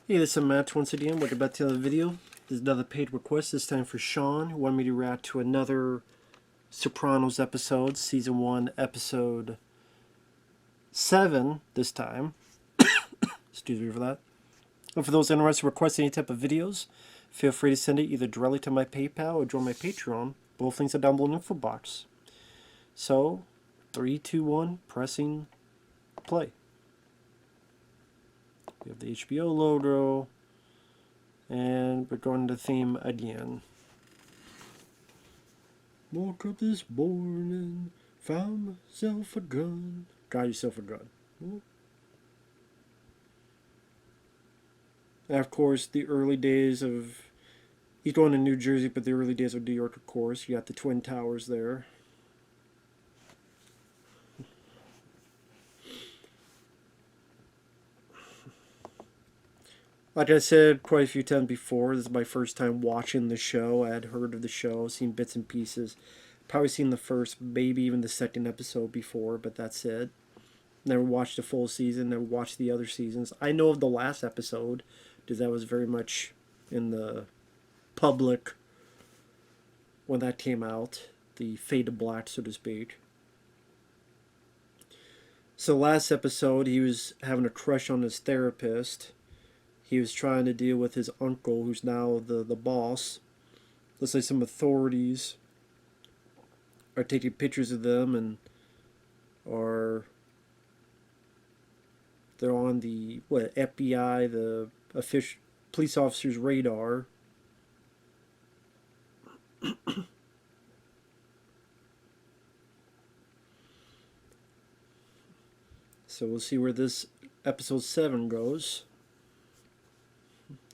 Hey, this is Matt once again. Welcome back to another video. This is another paid request, this time for Shawn, who wanted me to react to another Sopranos episode, Season 1, Episode 7 this time. Excuse me for that. And for those interested in requesting any type of videos, feel free to send it either directly to my PayPal or join my Patreon. Both links are down below in the info box. So, 3, 2, 1, pressing play. We have the HBO logo. And we're going to theme again. Woke up this morning, found myself a gun. Got yourself a gun. And of course, the early days of... He's going to New Jersey, but the early days of New York, of course. You got the Twin Towers there. Like I said quite a few times before, this is my first time watching the show. I had heard of the show, seen bits and pieces. Probably seen the first, maybe even the second episode before, but that's it. Never watched the full season, never watched the other seasons. I know of the last episode, because that was very much in the public when that came out. The Fade to Black, so to speak. So last episode, he was having a crush on his therapist. He was trying to deal with his uncle, who's now the boss. Looks like some authorities are taking pictures of them and are... They're on the, FBI, the official police officer's radar. So we'll see where this episode 7 goes.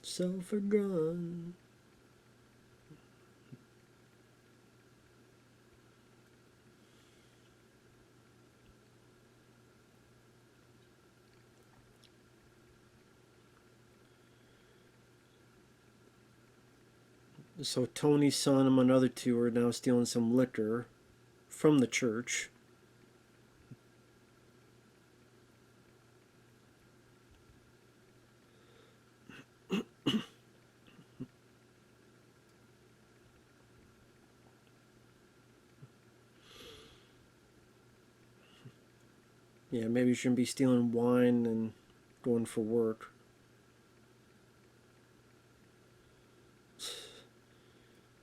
Self a gun. So Tony's son and another two are now stealing some liquor from the church. Yeah, maybe you shouldn't be stealing wine and going for work.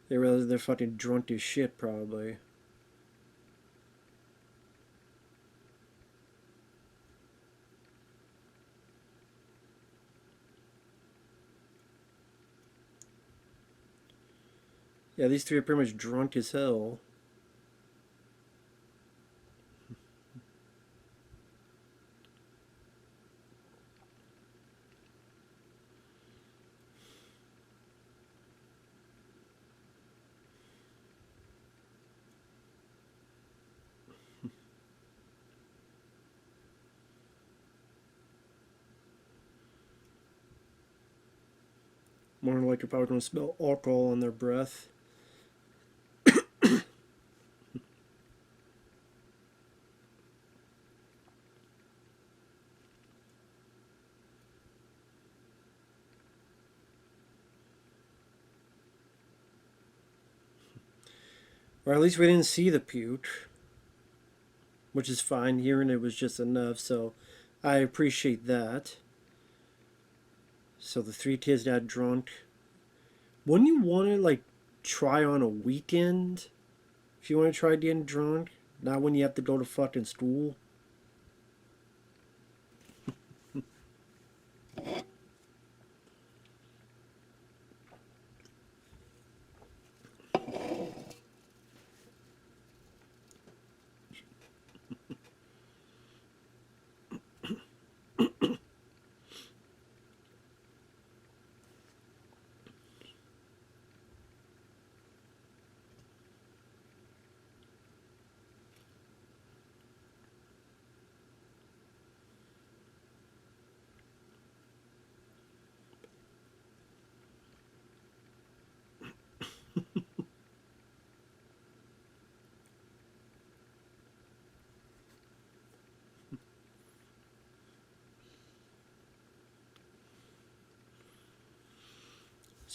They realize they're fucking drunk as shit, probably. Yeah, these three are pretty much drunk as hell. More than likely, probably going to smell alcohol on their breath. Or at least we didn't see the puke, which is fine. Hearing it was just enough, so I appreciate that. So the three kids got drunk. Wouldn't you want to, like, try on a weekend? If you want to try getting drunk? Not when you have to go to fucking school?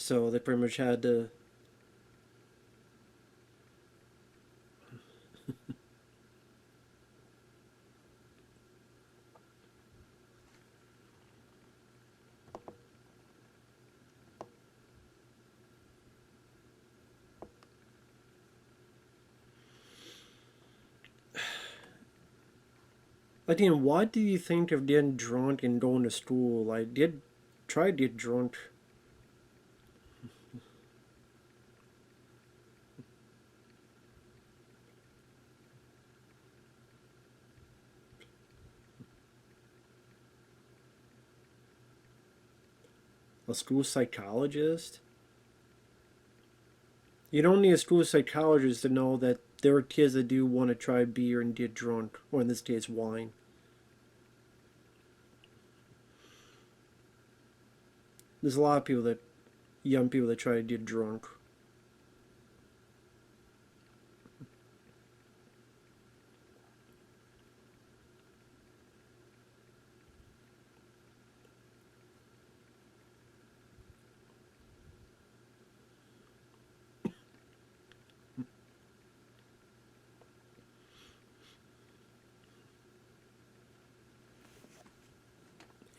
So they pretty much had to. Again, why do you think of getting drunk and going to school? I did try to get drunk. A school psychologist? You don't need a school psychologist to know that there are kids that do want to try beer and get drunk, or in this case, wine. There's a lot of people that, young people that try to get drunk.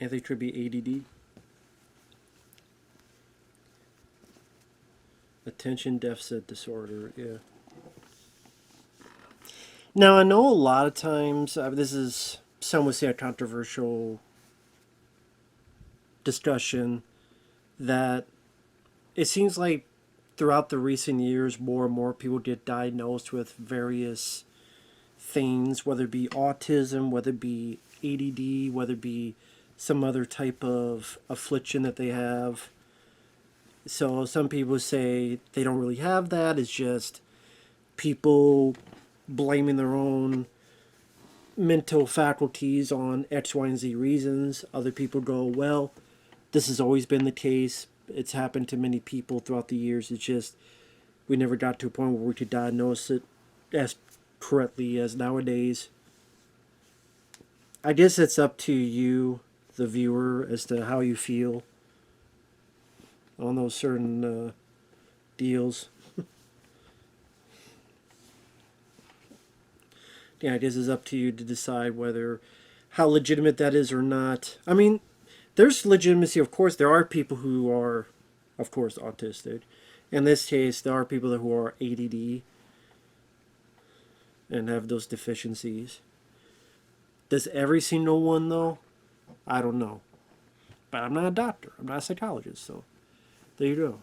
And they could be ADD, attention deficit disorder. Yeah. Now I know a lot of times this is some would say a controversial discussion that it seems like throughout the recent years more and more people get diagnosed with various things, whether it be autism, whether it be ADD, whether it be some other type of affliction that they have. So some people say they don't really have that. It's just people blaming their own mental faculties on X, Y, and Z reasons. Other people go, well, this has always been the case. It's happened to many people throughout the years. It's just we never got to a point where we could diagnose it as correctly as nowadays. I guess it's up to you, the viewer, as to how you feel on those certain deals. Yeah, I guess it's up to you to decide whether how legitimate that is or not. I mean, there's legitimacy, of course. There are people who are, of course, autistic. In this case, there are people who are ADD and have those deficiencies. Does every single one, though? I don't know. But I'm not a doctor. I'm not a psychologist. So there you go.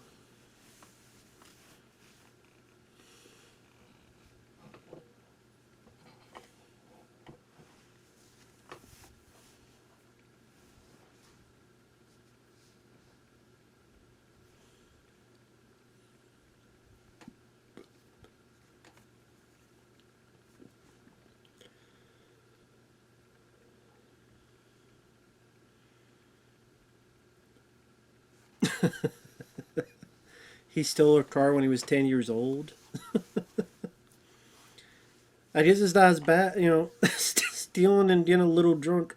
He stole a car when he was 10 years old. I guess it's not as bad, stealing and getting a little drunk.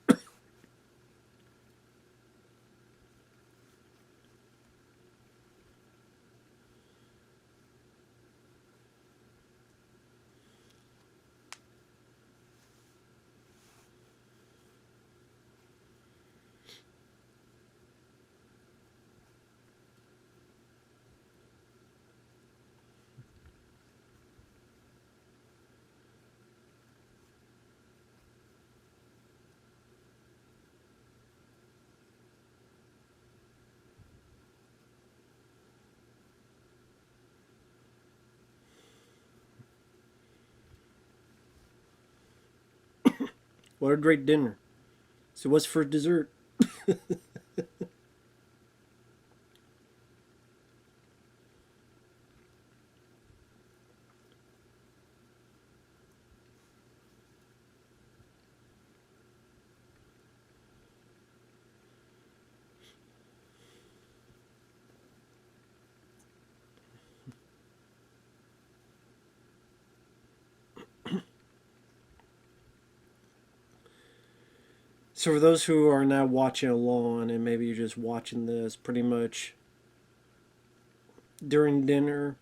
What a great dinner. So what's for dessert? So for those who are now watching along and maybe you're just watching this, pretty much during dinner.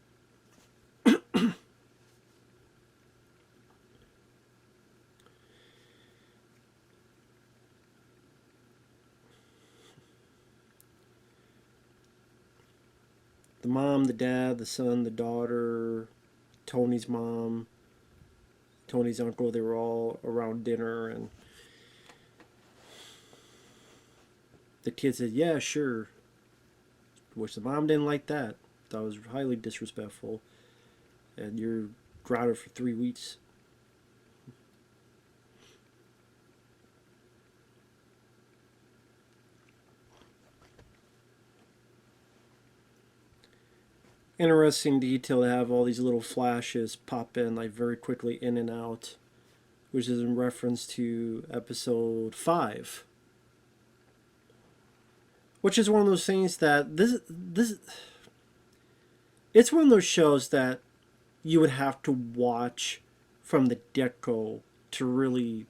The mom, the dad, the son, the daughter, Tony's mom, Tony's uncle, they were all around dinner, and the kid said, "Yeah, sure," which the mom didn't like that. That was highly disrespectful, and you're grounded for 3 weeks. Interesting detail to have all these little flashes pop in like very quickly in and out, which is in reference to episode 5, which is one of those things that this it's one of those shows that you would have to watch from the get-go to really,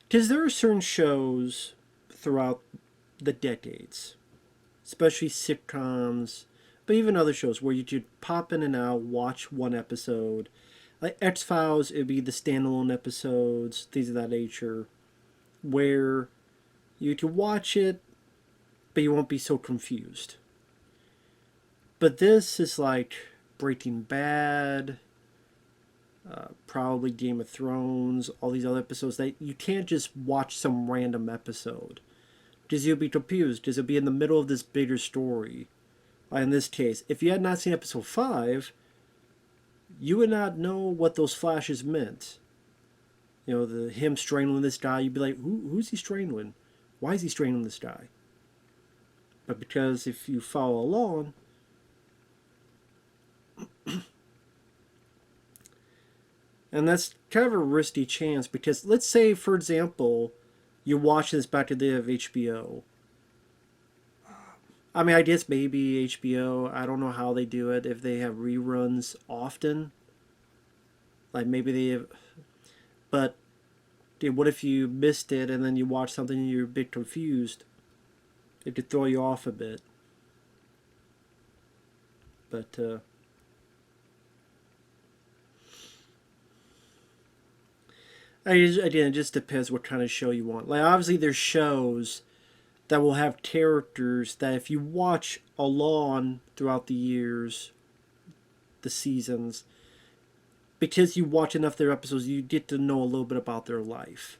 because there are certain shows throughout the decades, especially sitcoms, but even other shows where you could pop in and out, watch one episode. Like X-Files, it'd be the standalone episodes, things of that nature, where you could watch it, but you won't be so confused. But this is like Breaking Bad, probably Game of Thrones, all these other episodes that you can't just watch some random episode, because you'll be confused, because it'll be in the middle of this bigger story. In this case, if you had not seen episode 5, you would not know what those flashes meant. You know, him strangling this guy, you'd be like, who's he strangling? Why is he strangling this guy? But because if you follow along, and that's kind of a risky chance, because let's say, for example, you're watching this back to the day of HBO. I mean, I guess maybe HBO, I don't know how they do it, if they have reruns often. Like maybe they have, but dude, what if you missed it and then you watch something and you're a bit confused? It could throw you off a bit. But, again, it just depends what kind of show you want. Like, obviously, there's shows that will have characters that if you watch along throughout the years, the seasons, because you watch enough of their episodes, you get to know a little bit about their life,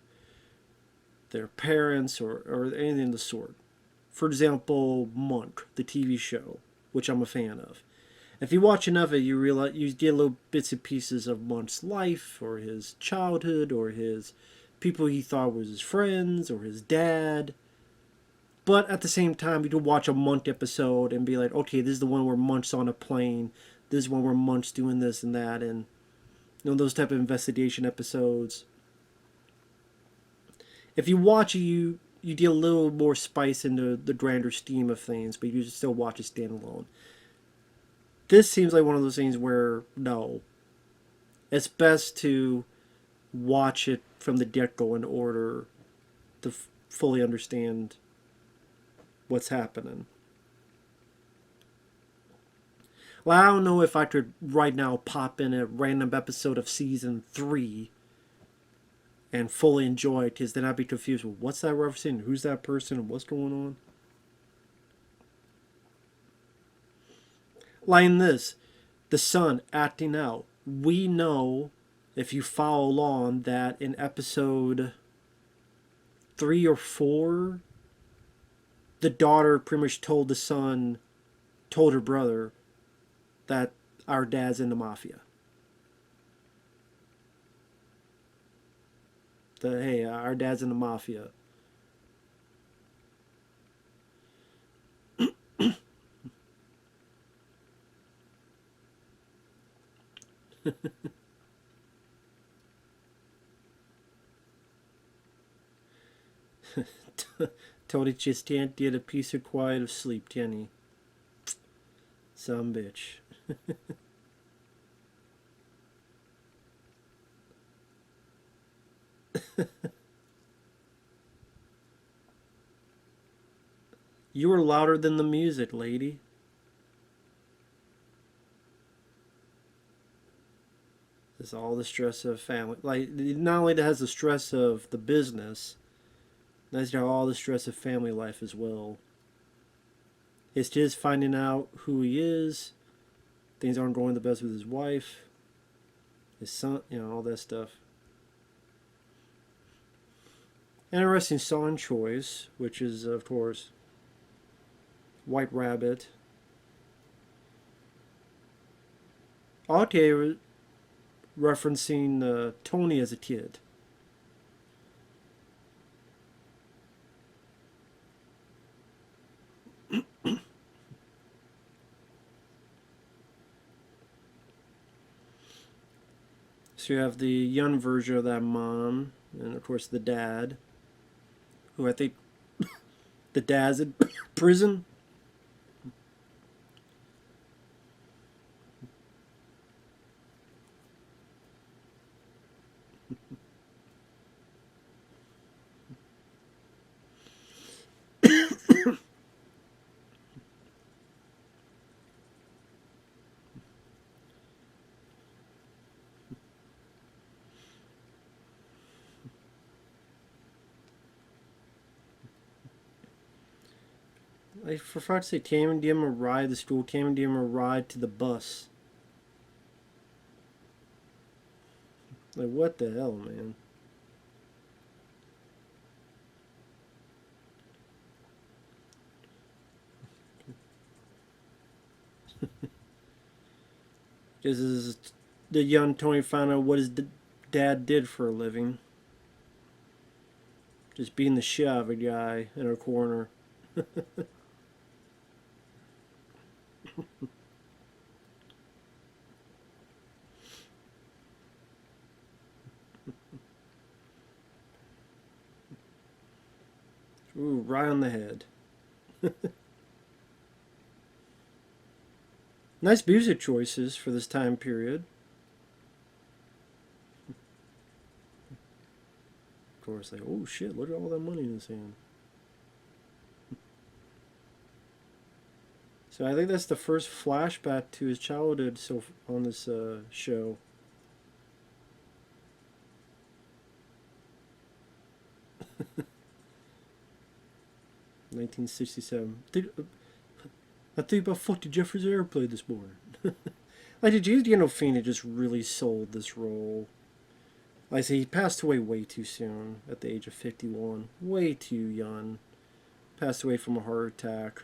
their parents, or anything of the sort. For example, Monk, the TV show, which I'm a fan of. If you watch enough of it, you realize you get little bits and pieces of Monk's life, or his childhood, or his people he thought was his friends, or his dad. But at the same time, you can watch a Monk episode and be like, okay, this is the one where Monk's on a plane. This is one where Monk's doing this and that, and those type of investigation episodes. If you watch it, you get a little more spice into the grander scheme of things, but you still watch it standalone. This seems like one of those things where, no, it's best to watch it from the get-go in order to fully understand what's happening. Well, I don't know if I could right now pop in a random episode of season 3 and fully enjoy it, because then I'd be confused. Well, what's that referencing? Who's that person? What's going on? Like in this, the son acting out. We know, if you follow along, that in episode 3 or 4, the daughter pretty much told the son, told her brother, that our dad's in the mafia. That, hey, our dad's in the mafia. Tony just can't get a piece of quiet of sleep, can he? Some bitch. You were louder than the music, lady. It's all the stress of family. Like, not only has the stress of the business, it's got all the stress of family life as well. It's just finding out who he is. Things aren't going the best with his wife, his son, all that stuff. Interesting song choice, which is, of course, White Rabbit. Okay, referencing Tony as a kid. So you have the young version of that mom, and of course the dad, who I think the dad's in prison. Like, for fuck's sake, can't even give him a ride to school, can't even give him a ride to the bus. Like, what the hell, man? This is the young Tony found out what his dad did for a living. Just being the shit out of a guy in a corner. Ooh, right on the head. Nice music choices for this time period. Of course, like, oh shit, look at all that money in his hand. So I think that's the first flashback to his childhood so on this show. (1967). I think about fucking Jeffrey's airplane this morning. Like, did you, Fina just really sold this role? Like I say, he passed away way too soon at the age of 51. Way too young. Passed away from a heart attack.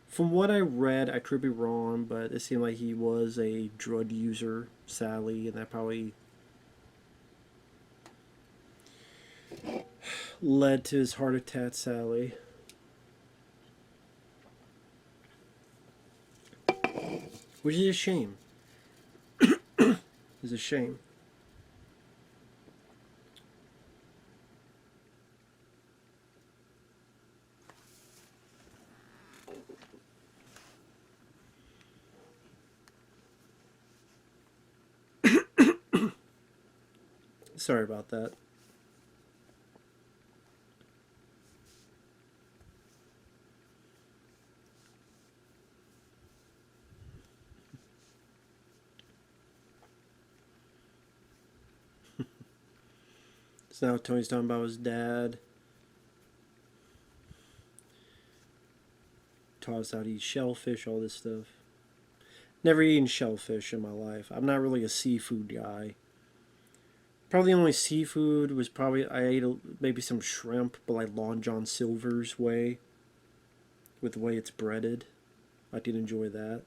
From what I read, I could be wrong, but it seemed like he was a drug user, sadly, and that probably led to his heart attack, sadly. Which is a shame. It's a shame. Sorry about that. So now Tony's talking about his dad. Taught us how to eat shellfish, all this stuff. Never eaten shellfish in my life. I'm not really a seafood guy. Probably the only seafood was probably I ate maybe some shrimp, but like Long John Silver's way, with the way it's breaded. I did enjoy that.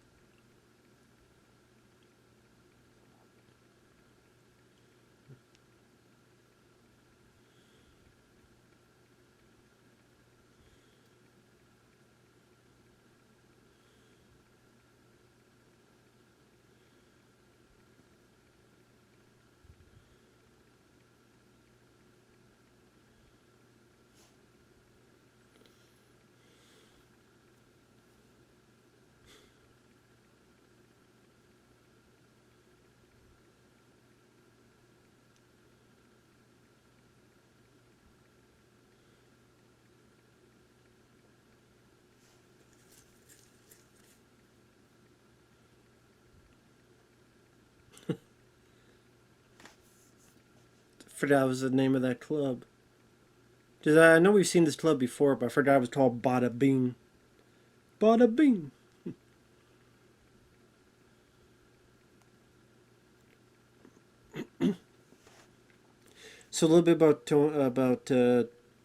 forgot that was the name of that club. Just, I know we've seen this club before, but I forgot it was called Bada Bing. Bada Bing. So a little bit about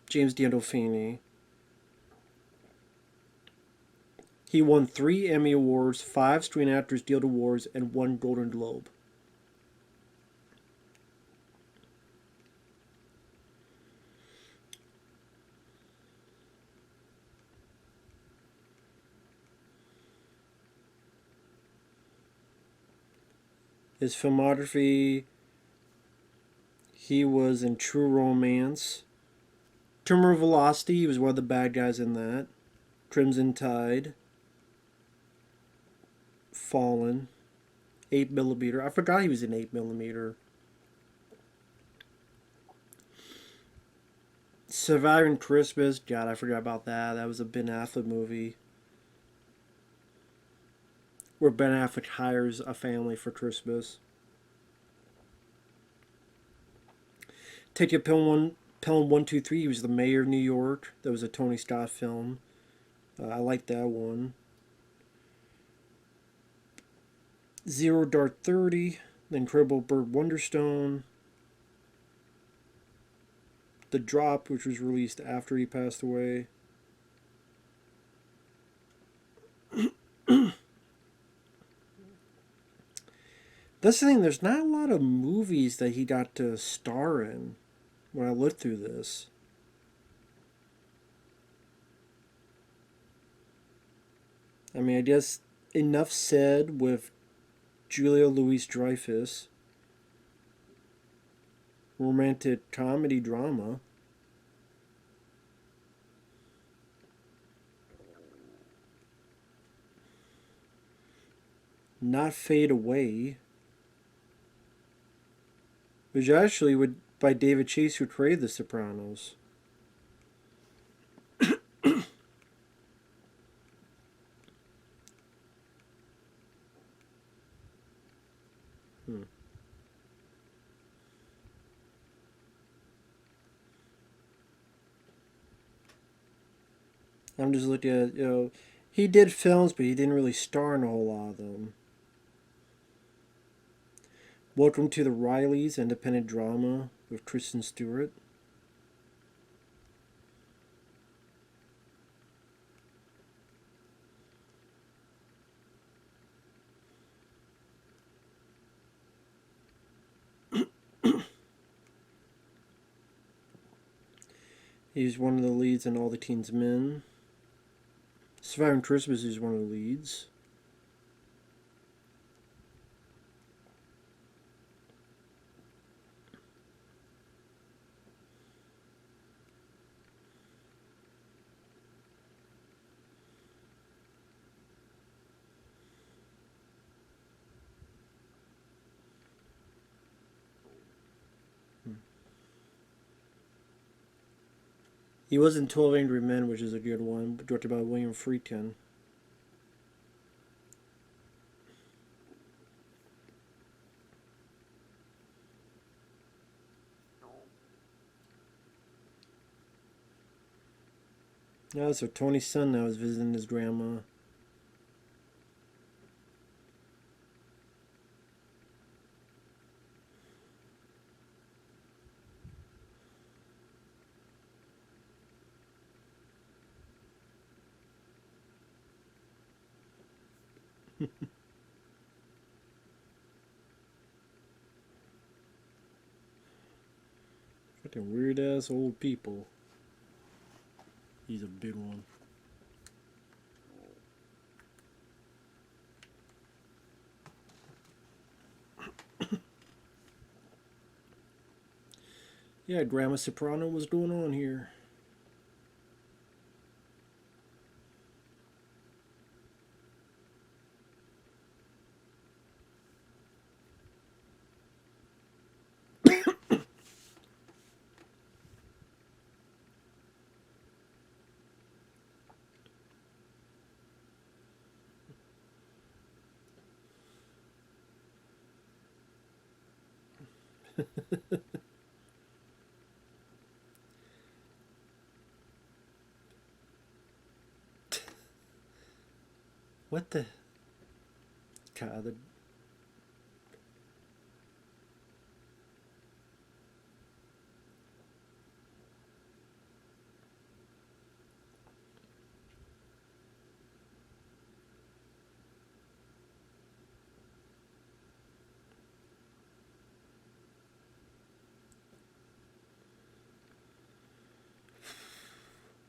James Gandolfini. He won 3 Emmy Awards, 5 Screen Actors Guild Awards, and 1 Golden Globe. His filmography, he was in True Romance. Terminal Velocity, he was one of the bad guys in that. Crimson Tide. Fallen. 8mm. I forgot he was in 8mm. Surviving Christmas. God, I forgot about that. That was a Ben Affleck movie. Where Ben Affleck hires a family for Christmas. Take a Pelham 123. He was the mayor of New York. That was a Tony Scott film. I like that one. Zero Dark 30. The Incredible Burt Wonderstone. The Drop, which was released after he passed away. That's the thing, there's not a lot of movies that he got to star in when I looked through this. I mean, I guess enough said with Julia Louis-Dreyfus. Romantic comedy drama. Not Fade Away. Which actually would by David Chase, who created The Sopranos. I'm just looking at, he did films, but he didn't really star in a whole lot of them. Welcome to the Rileys, independent drama with Kristen Stewart. He's one of the leads in All the Teens Men. Surviving Christmas is one of the leads. He was in 12 Angry Men, which is a good one, directed by William Friedkin. Yeah, so Tony's son now is visiting his grandma. Fucking weird ass old people. He's a big one. Yeah, Grandma Soprano, what's going on here? What the? God, the,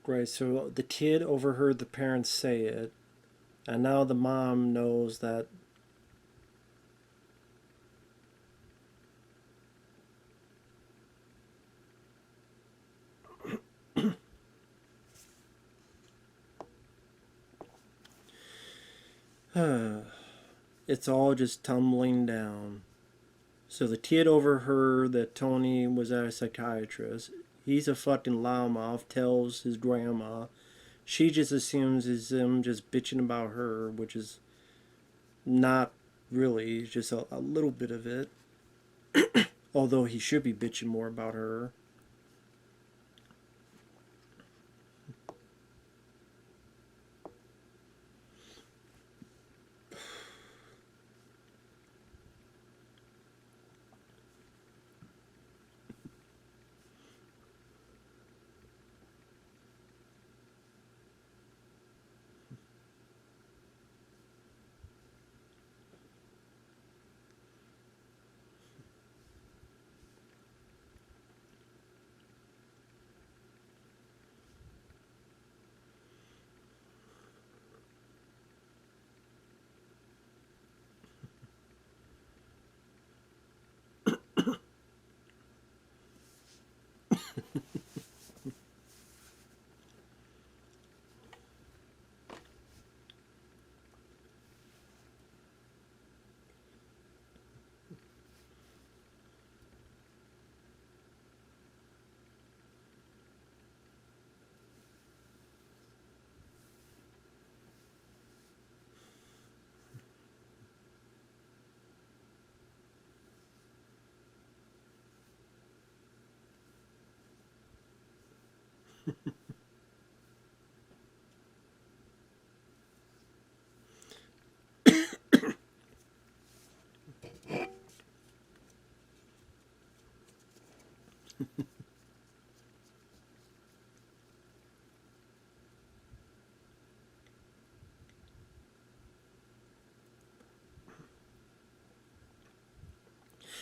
right. So the kid overheard the parents say it, and now the mom knows that. It's all just tumbling down. So the kid overheard that Tony was at a psychiatrist. He's a fucking loudmouth, tells his grandma. She just assumes it's him just bitching about her, which is not really, just a little bit of it. Although he should be bitching more about her.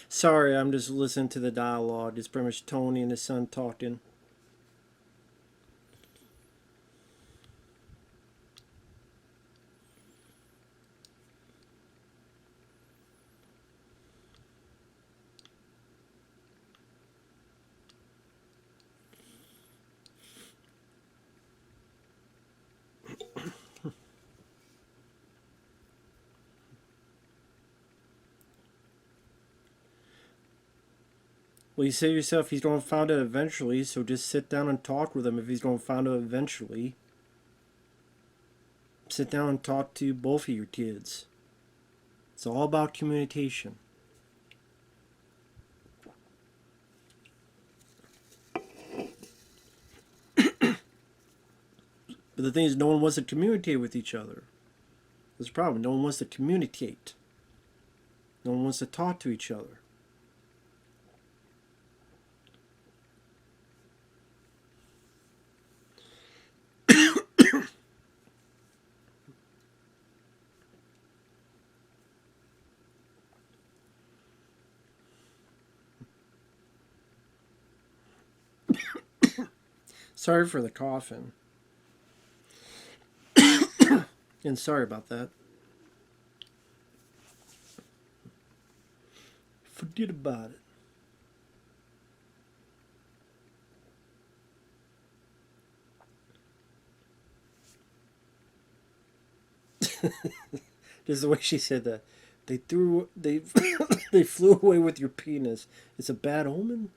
Sorry, I'm just listening to the dialogue. It's pretty much Tony and his son talking. Well, you say to yourself he's going to find out eventually, so just sit down and talk with him if he's going to find out eventually. Sit down and talk to both of your kids. It's all about communication. But the thing is, no one wants to communicate with each other. That's the problem. No one wants to communicate. No one wants to talk to each other. Sorry for the coughing. And sorry about that. Forget about it. Just the way she said that. They they flew away with your penis. It's a bad omen.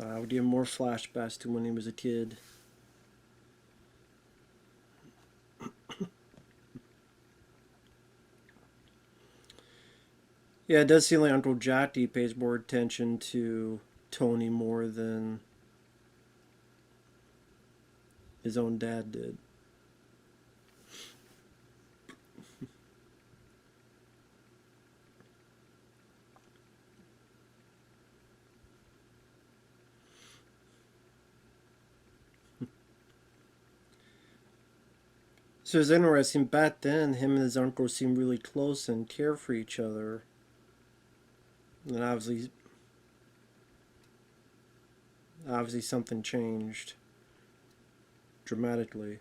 I would give him more flashbacks to when he was a kid. Yeah, it does seem like Uncle Jackie pays more attention to Tony more than his own dad did. So it's interesting. Back then, him and his uncle seemed really close and care for each other. And obviously something changed dramatically.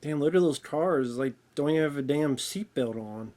Damn, look at those cars. Like, don't even have a damn seatbelt on.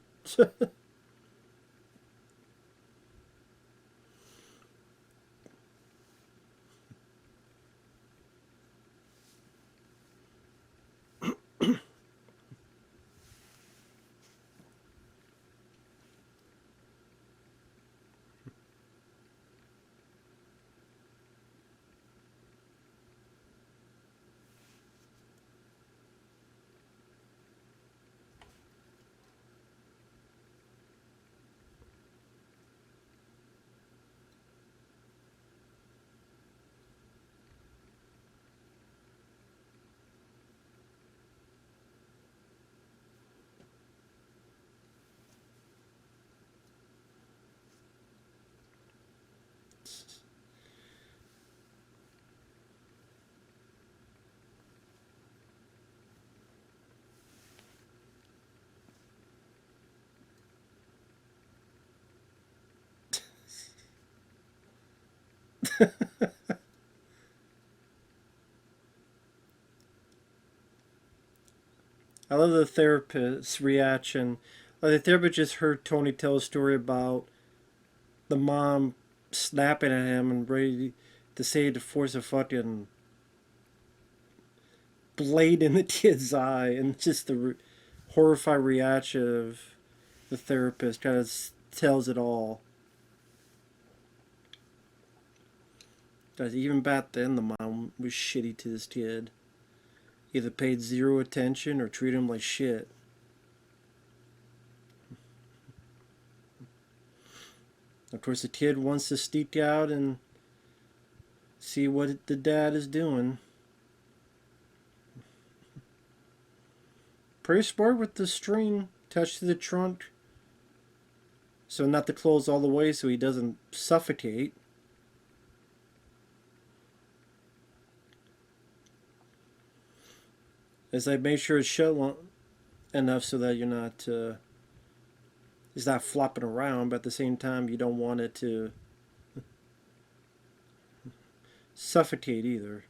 I love the therapist's reaction. Like, the therapist just heard Tony tell a story about the mom snapping at him and ready to say to force a fucking blade in the kid's eye, and just the horrified reaction of the therapist kind of tells it all. Guys, even back then, the mom was shitty to this kid. Either paid zero attention or treated him like shit. Of course, the kid wants to sneak out and see what the dad is doing. Pretty smart with the string attached to the trunk, so not to close all the way so he doesn't suffocate. As I make sure it's shut enough so that you're not it's not flopping around, but at the same time you don't want it to suffocate either.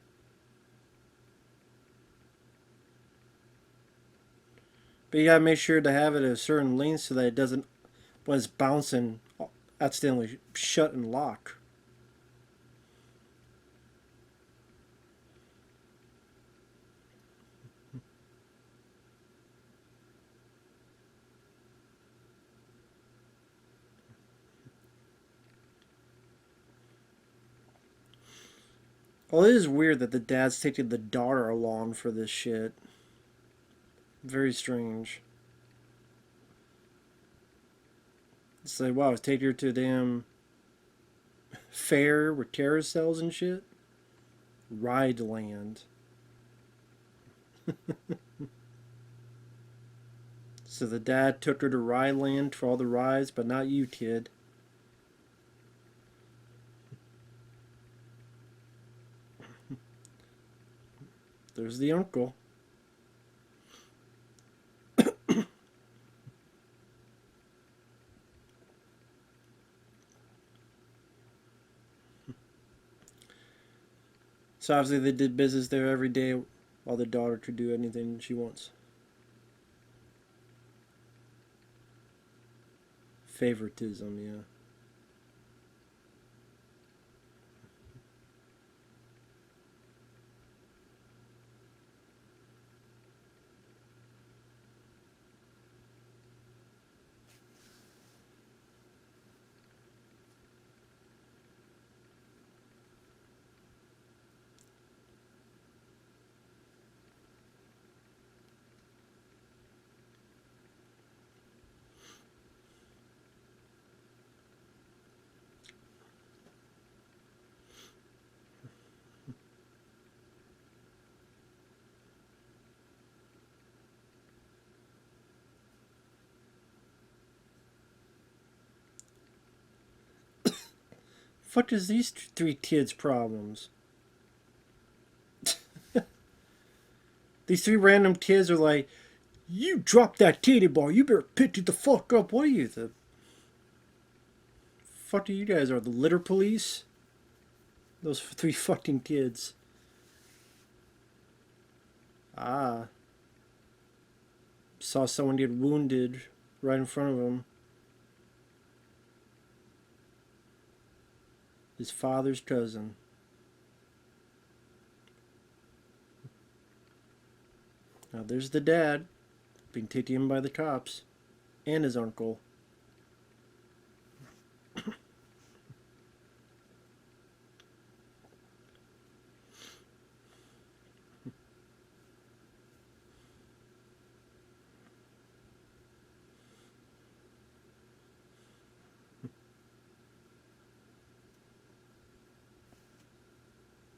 But you gotta make sure to have it at a certain length so that it doesn't, when it's bouncing, accidentally shut and lock. Well, it is weird that the dad's taking the daughter along for this shit. Very strange. It's like, wow, take her to a damn fair with carousels and shit. Ride land. So the dad took her to ride land for all the rides, but not you, kid. There's the uncle. So obviously they did business there every day while the daughter could do anything she wants. Favoritism, yeah. Fuck is these three kids' problems? These three random kids are like, you dropped that titty bar, you better pick it the fuck up. What are you, the fuck are you guys? Are the litter police? Those three fucking kids. Ah. Saw someone get wounded right in front of him. His father's cousin. Now there's the dad being taken in by the cops. And his uncle.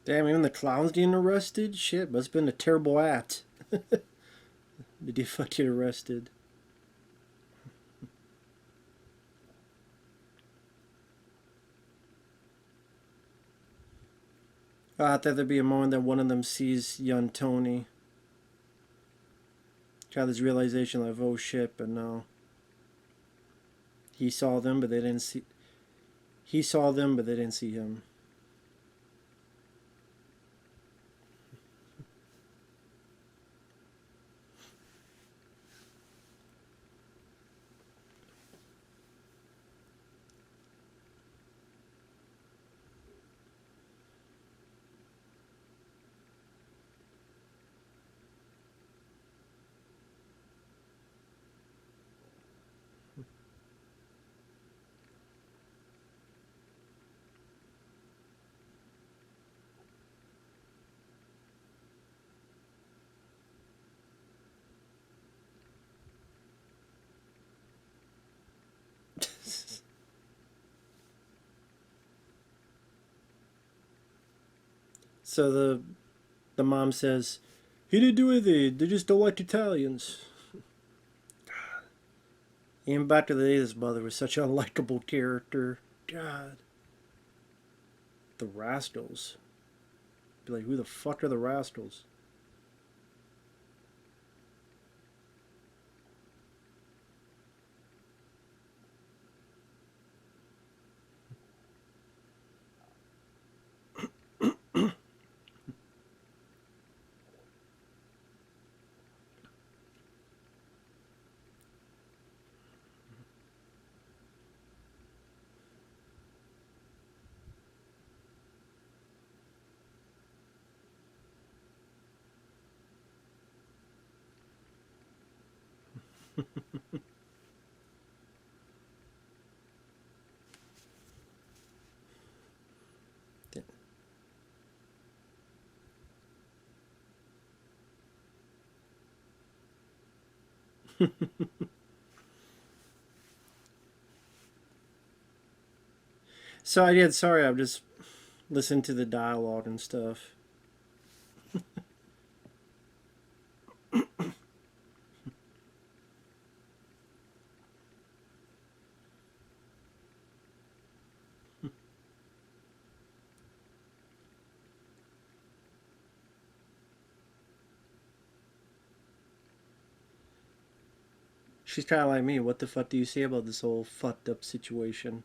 Damn, even the clown's getting arrested? Shit, must have been a terrible act. Did you fucking arrested? I thought there'd be a moment that one of them sees young Tony. Got this realization like, oh shit, but no. He saw them, but they didn't see. He saw them, but they didn't see him. So the mom says, he didn't do anything. They just don't like Italians. Even back to the day, his mother was such a likable character. God. The Rascals. Be like, who the fuck are the Rascals? So I did. Sorry, I'm just listening to the dialogue and stuff. She's kind of like me. What the fuck do you say about this whole fucked up situation?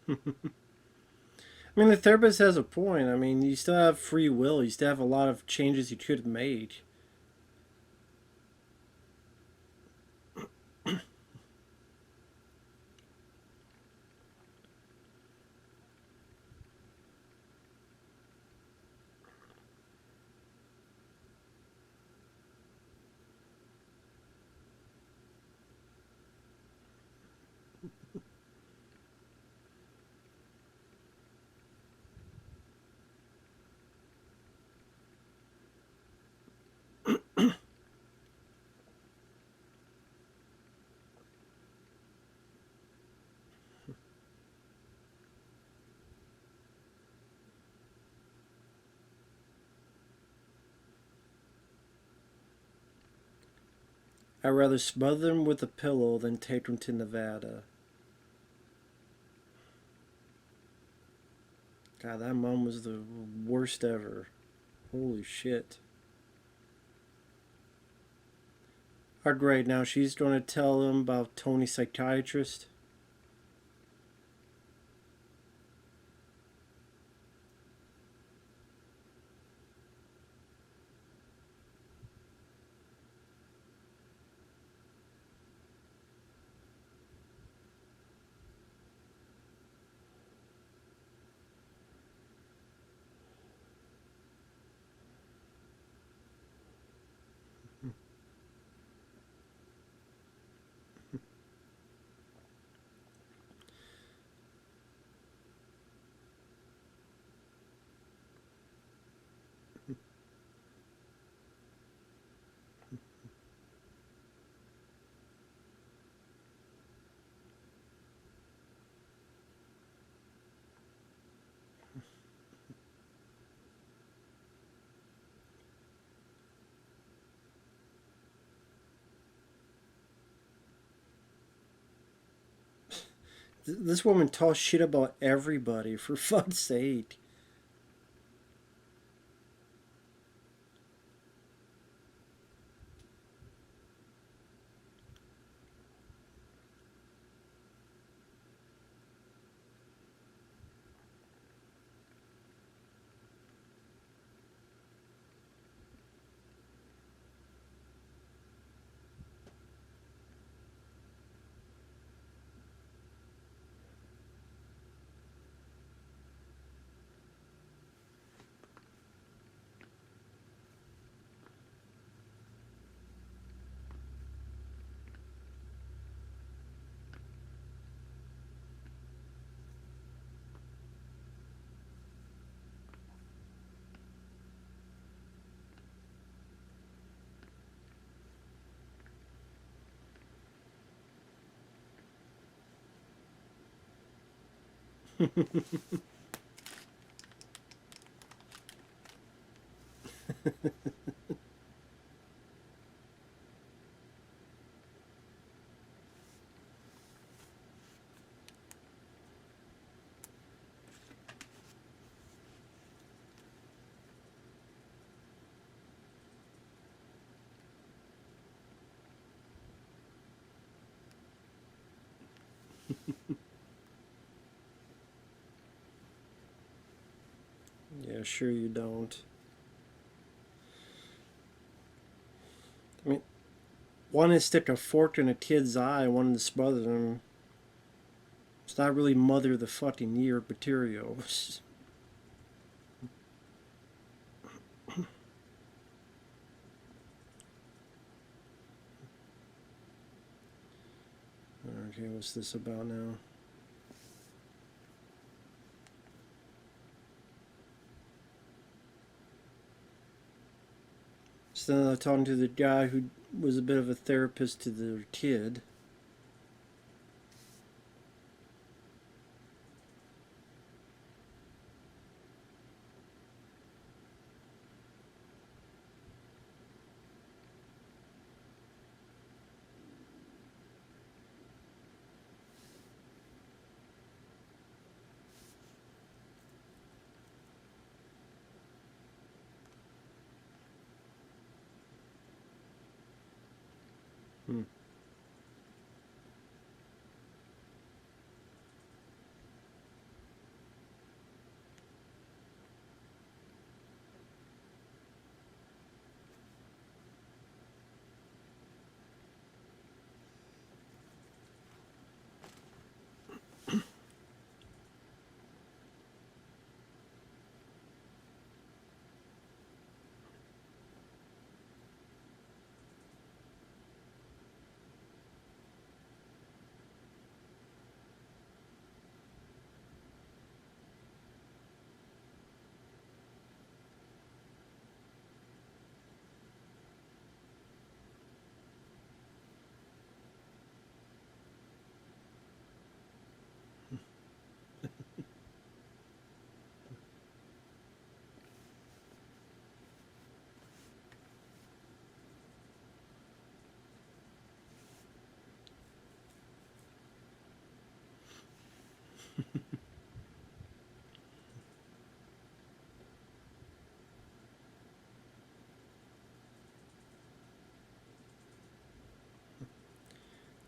I mean, the therapist has a point. I mean, you still have free will. You still have a lot of changes you could have made. I'd rather smother them with a pillow than take them to Nevada. God, that mom was the worst ever. Holy shit. Oh, great. Now she's going to tell him about Tony's psychiatrist. This woman talks shit about everybody, for fuck's sake. Yeah, sure you don't. I mean, wanting to stick a fork in a kid's eye, wanting to smother them. It's not really mother the fucking year material. Okay, what's this about now? So then I'm talking to the guy who was a bit of a therapist to their kid. Hmm.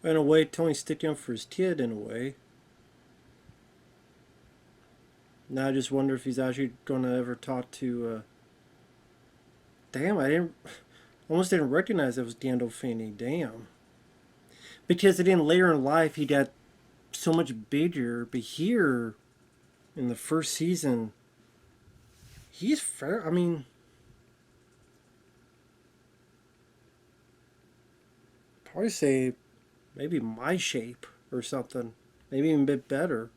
In a way, Tony's sticking up for his kid in a way. Now I just wonder if he's actually gonna ever talk to. Damn, I didn't almost didn't recognize that was Gandolfini. Damn, because then later in life he got so much bigger, but here in the first season, he's fair. I mean, probably say maybe my shape or something, maybe even a bit better.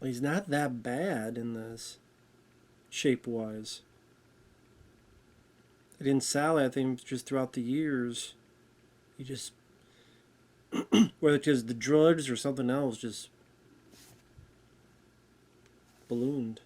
He's not that bad in this, shape wise. And in Sally, I think just throughout the years, he just, whether it's just the drugs or something else, just ballooned.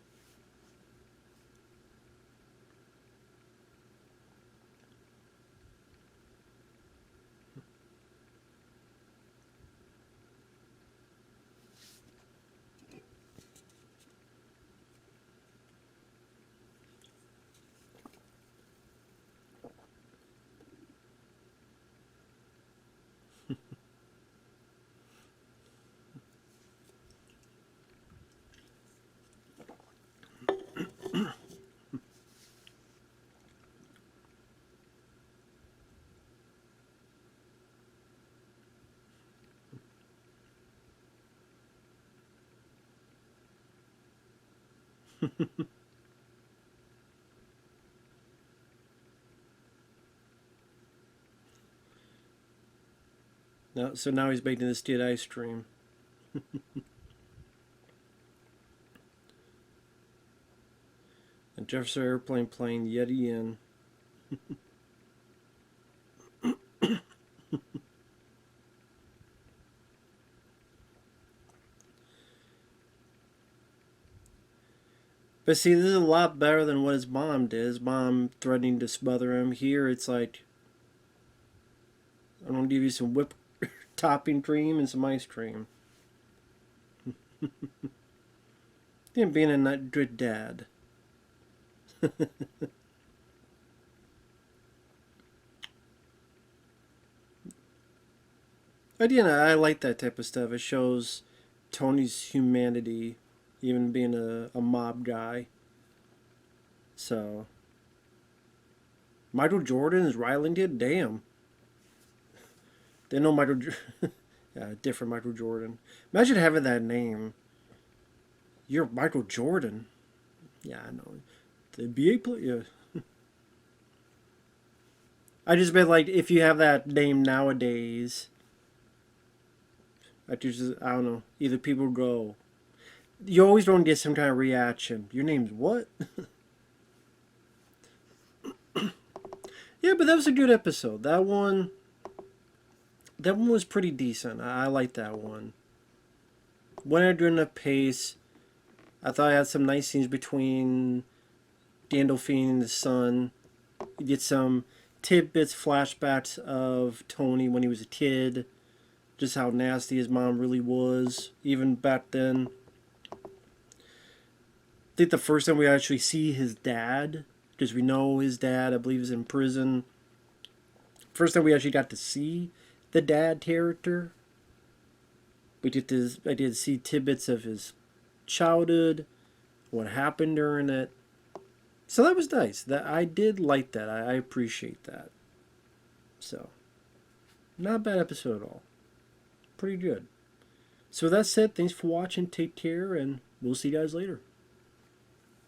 Now, so now he's making this kid ice cream. And Jefferson Airplane playing yet again. But see, this is a lot better than what his mom did. His mom threatening to smother him. Here, it's like, I'm gonna give you some whipped topping cream and some ice cream. Him being a not good dad. Again, I like that type of stuff. It shows Tony's humanity, even being a mob guy. So, Michael Jordan is Ryland kid? Damn. They know Michael. Yeah, different Michael Jordan. Imagine having that name. You're Michael Jordan. Yeah, I know. The NBA player. Yeah. I just meant like if you have that name nowadays, I don't know. Either people go, you always don't get some kind of reaction. Your name's what? Yeah, but that was a good episode. That one was pretty decent. I like that one. Went at during the pace. I thought I had some nice scenes between Gandolfini and the son. You get some tidbits, flashbacks of Tony when he was a kid, just how nasty his mom really was, even back then. I think the first time we actually see his dad, because we know his dad, I believe, is in prison. First time we actually got to see the dad character. I did to see tidbits of his childhood, what happened during it. So that was nice. That I did like that. I appreciate that. So, not a bad episode at all. Pretty good. So with that said, thanks for watching. Take care, and we'll see you guys later.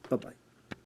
Bye-bye.